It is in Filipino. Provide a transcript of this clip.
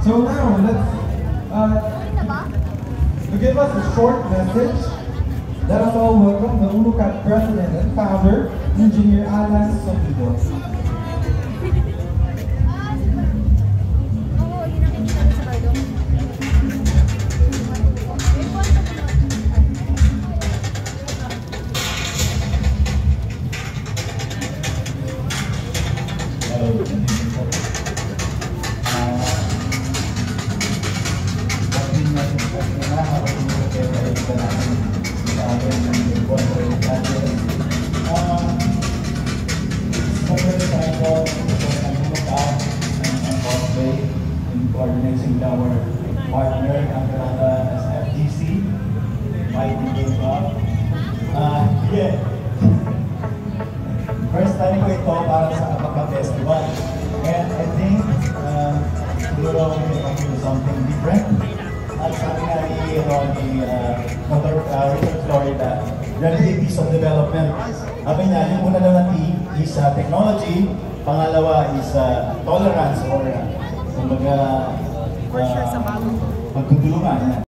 So now, to give us a short message, let us all welcome the UNOCAD President and Founder, Engineer Alan Sopido. In coordinating our partner under FGC, Mighty Game Club. First time ko ito para sa Abaka Festival. And I think siguro we can do something different. At sabi nga ni Richard Florida, realities of development. Sabi niya, yung una daw na T is technology, pangalawa is tolerance or kumbaga pagtutulungan.